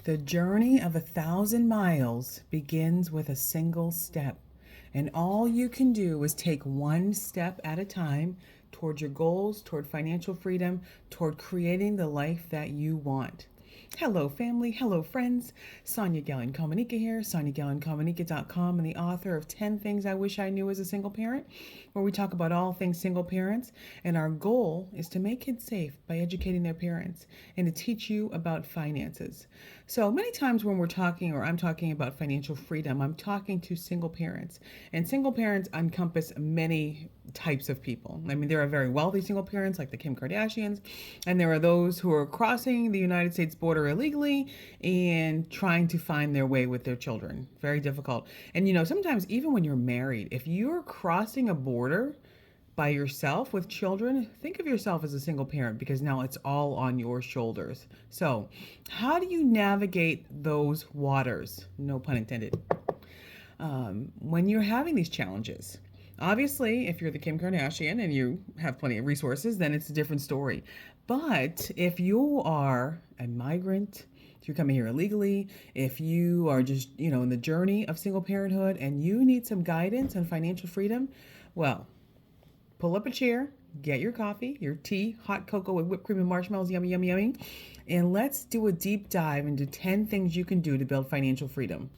The journey of 1,000 miles begins with a single step, and all you can do is take one step at a time toward your goals, toward financial freedom, toward creating the life that you want. Hello, family. Hello, friends. Sonia Gallon Komanika here, SoniaGallonKomanika.com, and the author of 10 Things I Wish I Knew as a Single Parent, where we talk about all things single parents. And our goal is to make kids safe by educating their parents and to teach you about finances. So many times when we're talking, or I'm talking about financial freedom, I'm talking to single parents. And single parents encompass many types of people. I mean, there are very wealthy single parents like the Kim Kardashians, and there are those who are crossing the United States border illegally and trying to find their way with their children. Very difficult. And sometimes even when you're married, if you're crossing a border by yourself with children, think of yourself as a single parent because now it's all on your shoulders. So, how do you navigate those waters? No pun intended. When you're having these challenges. Obviously, if you're the Kim Kardashian and you have plenty of resources, then it's a different story. But if you are a migrant, if you're coming here illegally, if you are just, in the journey of single parenthood and you need some guidance on financial freedom, well, pull up a chair, get your coffee, your tea, hot cocoa with whipped cream and marshmallows, yummy, yummy, yummy, and let's do a deep dive into 10 things you can do to build financial freedom.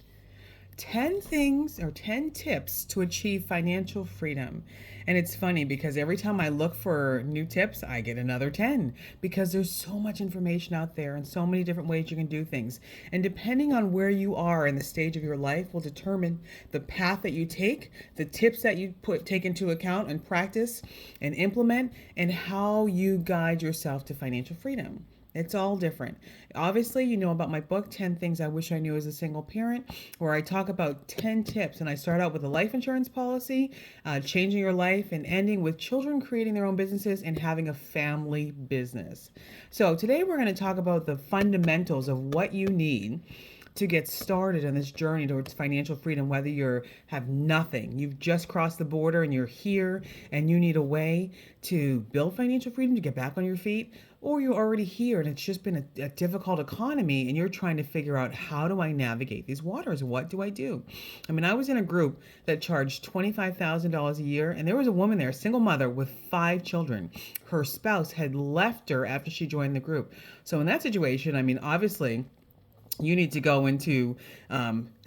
10 things or 10 tips to achieve financial freedom. And it's funny because every time I look for new tips, I get another 10 because there's so much information out there and so many different ways you can do things. And depending on where you are in the stage of your life will determine the path that you take, the tips that you take into account and practice and implement, and how you guide yourself to financial freedom. It's all different. Obviously, you know about my book, 10 Things I Wish I Knew as a Single Parent, where I talk about 10 tips. And I start out with a life insurance policy, changing your life, and ending with children creating their own businesses and having a family business. So today we're going to talk about the fundamentals of what you need to get started on this journey towards financial freedom, whether you have nothing, you've just crossed the border and you're here and you need a way to build financial freedom to get back on your feet, or you're already here and it's just been a difficult economy and you're trying to figure out, how do I navigate these waters? What do I do? I mean, I was in a group that charged $25,000 a year, and there was a woman there, a single mother with 5 children. Her spouse had left her after she joined the group. So in that situation, I mean, obviously, you need to go into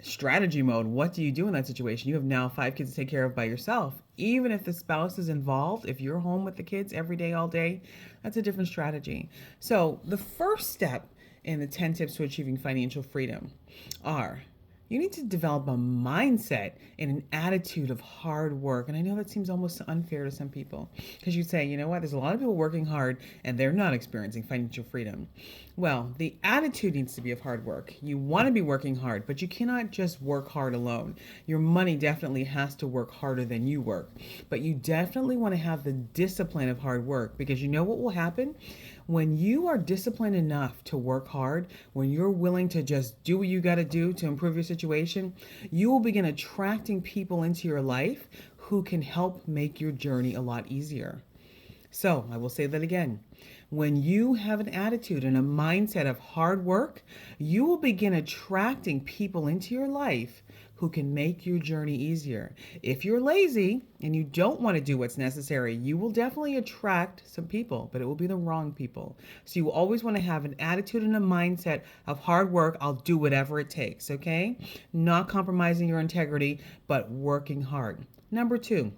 strategy mode. What do you do in that situation? You have now 5 kids to take care of by yourself. Even if the spouse is involved, if you're home with the kids every day, all day, that's a different strategy. So the first step in the 10 tips to achieving financial freedom are: you need to develop a mindset and an attitude of hard work. And I know that seems almost unfair to some people because you say, you know what, there's a lot of people working hard and they're not experiencing financial freedom. Well, the attitude needs to be of hard work. You want to be working hard, but you cannot just work hard alone. Your money definitely has to work harder than you work. But you definitely want to have the discipline of hard work, because you know what will happen? When you are disciplined enough to work hard, when you're willing to just do what you got to do to improve your situation, you will begin attracting people into your life who can help make your journey a lot easier. So I will say that again. When you have an attitude and a mindset of hard work, you will begin attracting people into your life who can make your journey easier. If you're lazy and you don't want to do what's necessary, you will definitely attract some people, but it will be the wrong people. So you always want to have an attitude and a mindset of hard work. I'll do whatever it takes, okay? Not compromising your integrity, but working hard. Number 2,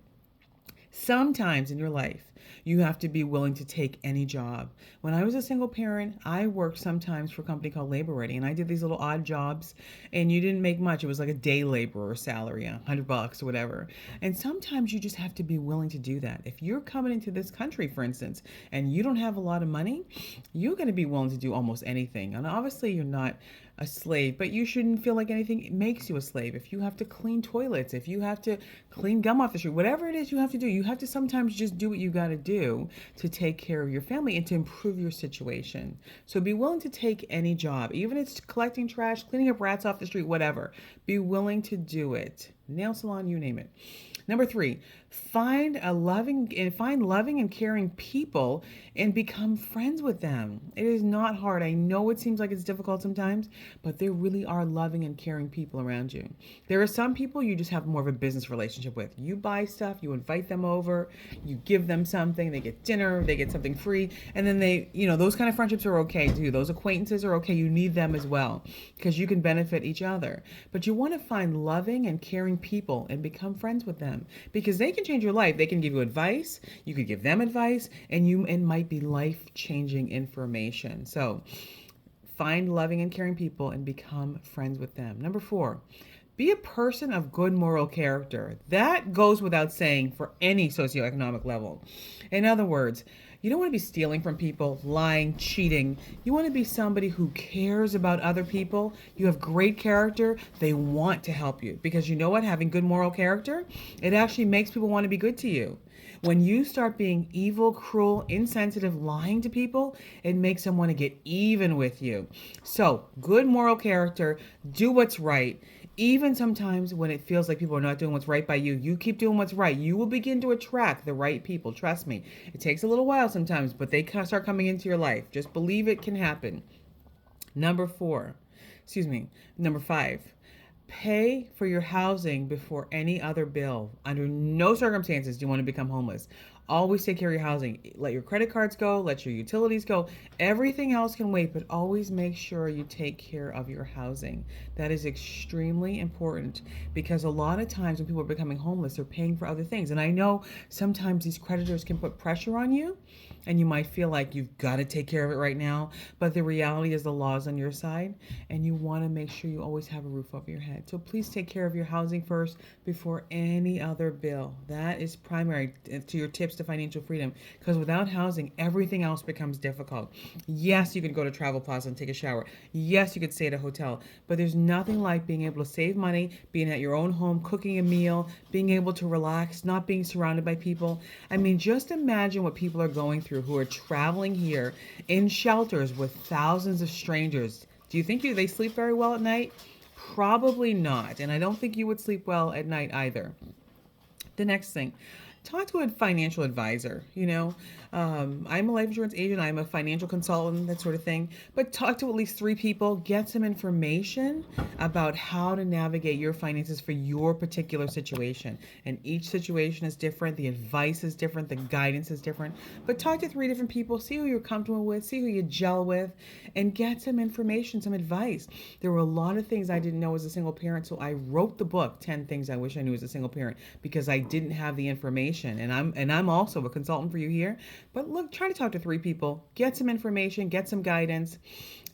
sometimes in your life, you have to be willing to take any job. When I was a single parent, I worked sometimes for a company called Labor Ready, and I did these little odd jobs, and you didn't make much. It was like a day laborer salary, $100 or whatever. And sometimes you just have to be willing to do that. If you're coming into this country, for instance, and you don't have a lot of money, you're going to be willing to do almost anything. And obviously, you're not a slave, but you shouldn't feel like anything makes you a slave. If you have to clean toilets, if you have to clean gum off the street, whatever it is you have to do, you have to sometimes just do what you got to do to take care of your family and to improve your situation. So be willing to take any job, even if it's collecting trash, cleaning up rats off the street, whatever. Be willing to do it. Nail salon, you name it. Number 3, Find loving and caring people and become friends with them. It is not hard. I know it seems like it's difficult sometimes, but there really are loving and caring people around you. There are some people you just have more of a business relationship with. You buy stuff, you invite them over, you give them something, they get dinner, they get something free, and then those kind of friendships are okay too. Those acquaintances are okay. You need them as well because you can benefit each other. But you want to find loving and caring people and become friends with them because they can change your life. They can give you advice, you could give them advice, and it might be life-changing information. So, find loving and caring people and become friends with them. Number 4, be a person of good moral character. That goes without saying for any socioeconomic level. In other words, you don't want to be stealing from people, lying, cheating. You want to be somebody who cares about other people. You have great character. They want to help you because you know what? Having good moral character, it actually makes people want to be good to you. When you start being evil, cruel, insensitive, lying to people, it makes them want to get even with you. So, good moral character, do what's right. Even sometimes when it feels like people are not doing what's right by you, you keep doing what's right. You will begin to attract the right people. Trust me. It takes a little while sometimes, but they start coming into your life. Just believe it can happen. Number 5. Pay for your housing before any other bill. Under no circumstances do you want to become homeless. Always take care of your housing. Let your credit cards go, let your utilities go. Everything else can wait, but always make sure you take care of your housing. That is extremely important because a lot of times when people are becoming homeless, they're paying for other things. And I know sometimes these creditors can put pressure on you and you might feel like you've got to take care of it right now, but the reality is the law is on your side and you want to make sure you always have a roof over your head. So please take care of your housing first before any other bill. That is primary to your tips to financial freedom because without housing, everything else becomes difficult. Yes, you could go to Travel Plaza and take a shower. Yes, you could stay at a hotel, but there's nothing like being able to save money, being at your own home, cooking a meal, being able to relax, not being surrounded by people. I mean, just imagine what people are going through who are traveling here in shelters with thousands of strangers. Do you think they sleep very well at night? Probably not. And I don't think you would sleep well at night either. The next thing, talk to a financial advisor. I'm a life insurance agent, I'm a financial consultant, that sort of thing. But talk to at least 3 people, get some information about how to navigate your finances for your particular situation. And each situation is different, the advice is different, the guidance is different. But talk to 3 different people, see who you're comfortable with, see who you gel with, and get some information, some advice. There were a lot of things I didn't know as a single parent, so I wrote the book, 10 Things I Wish I Knew as a Single Parent, because I didn't have the information. And I'm also a consultant for you here. But look, try to talk to 3 people, get some information, get some guidance,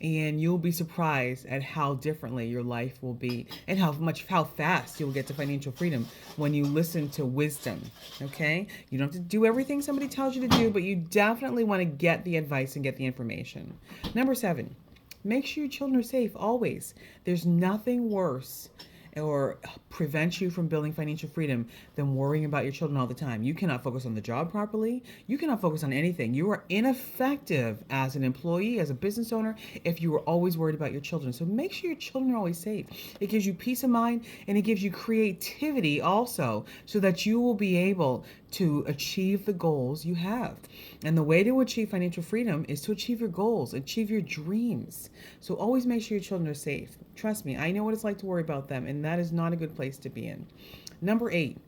and you'll be surprised at how differently your life will be and how fast you'll get to financial freedom when you listen to wisdom. Okay? You don't have to do everything somebody tells you to do, but you definitely want to get the advice and get the information. Number 7, make sure your children are safe always. There's nothing worse or prevent you from building financial freedom than worrying about your children all the time. You cannot focus on the job properly. You cannot focus on anything. You are ineffective as an employee, as a business owner, if you are always worried about your children. So make sure your children are always safe. It gives you peace of mind and it gives you creativity also so that you will be able to achieve the goals you have. And the way to achieve financial freedom is to achieve your goals, achieve your dreams. So always make sure your children are safe. Trust me, I know what it's like to worry about them, and that is not a good place to be in. Number 8,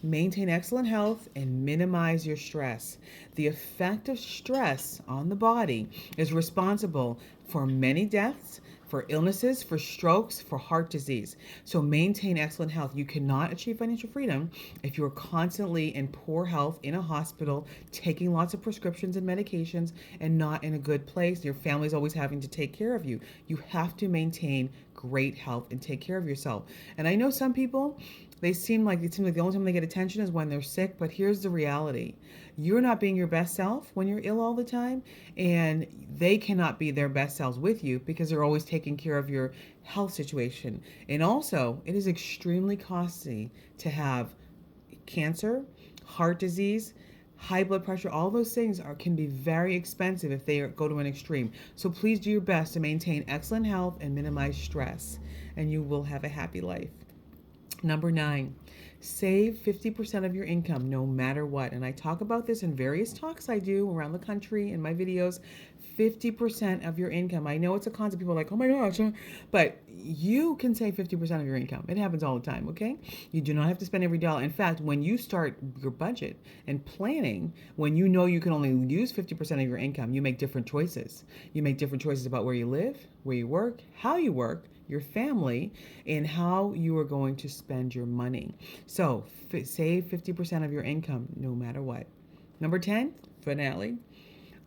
maintain excellent health and minimize your stress. The effect of stress on the body is responsible for many deaths, for illnesses, for strokes, for heart disease. So maintain excellent health. You cannot achieve financial freedom if you're constantly in poor health in a hospital, taking lots of prescriptions and medications and not in a good place. Your family's always having to take care of you. You have to maintain great health and take care of yourself. And I know some people, it seems like the only time they get attention is when they're sick, but here's the reality. You're not being your best self when you're ill all the time, and they cannot be their best selves with you because they're always taking care of your health situation. And also, it is extremely costly to have cancer, heart disease, high blood pressure. All those things can be very expensive if they go to an extreme. So please do your best to maintain excellent health and minimize stress, and you will have a happy life. Number 9, Save 50% of your income no matter what. And I talk about this in various talks I do around the country in my videos. 50% of your income. I know it's a concept. People are like, oh my gosh, but you can save 50% of your income. It happens all the time, okay? You do not have to spend every dollar. In fact, when you start your budget and planning, when you know you can only use 50% of your income, you make different choices. You make different choices about where you live, where you work, how you work, your family, and how you are going to spend your money. So save 50% of your income no matter what. Number 10, finale.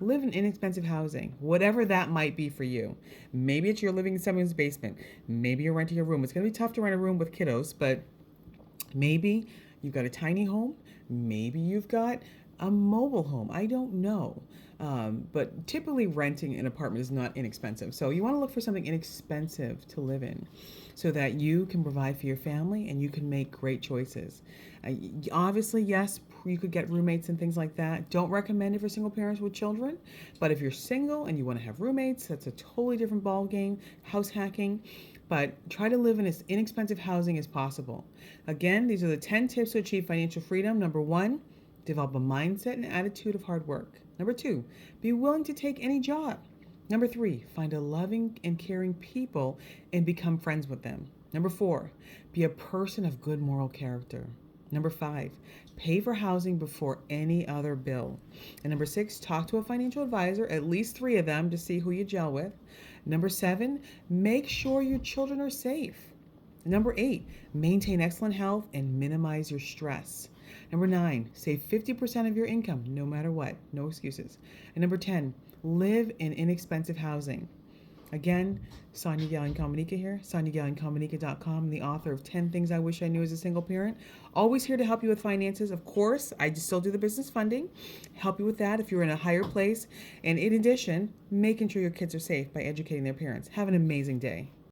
Live in inexpensive housing, whatever that might be for you. Maybe it's you're living in someone's basement. Maybe you're renting a room. It's going to be tough to rent a room with kiddos, but maybe you've got a tiny home. Maybe you've got a mobile home. I don't know. But typically renting an apartment is not inexpensive. So you want to look for something inexpensive to live in so that you can provide for your family and you can make great choices. Obviously, yes, you could get roommates and things like that. Don't recommend it for single parents with children. But if you're single and you want to have roommates, that's a totally different ball game. House hacking. But try to live in as inexpensive housing as possible. Again, these are the 10 tips to achieve financial freedom. Number 1, develop a mindset and attitude of hard work. Number 2, be willing to take any job. Number 3, find a loving and caring people and become friends with them. Number 4, be a person of good moral character. Number 5, pay for housing before any other bill. And number 6, talk to a financial advisor, at least 3 of them, to see who you gel with. Number 7, make sure your children are safe. Number 8, maintain excellent health and minimize your stress. Number 9, save 50% of your income no matter what, no excuses. And number 10, live in inexpensive housing. Again, Sonia Gallen Comanica here, SoniaGallenComanica.com, the author of 10 Things I Wish I Knew as a Single Parent. Always here to help you with finances. Of course, I still do the business funding, help you with that if you're in a higher place. And in addition, making sure your kids are safe by educating their parents. Have an amazing day.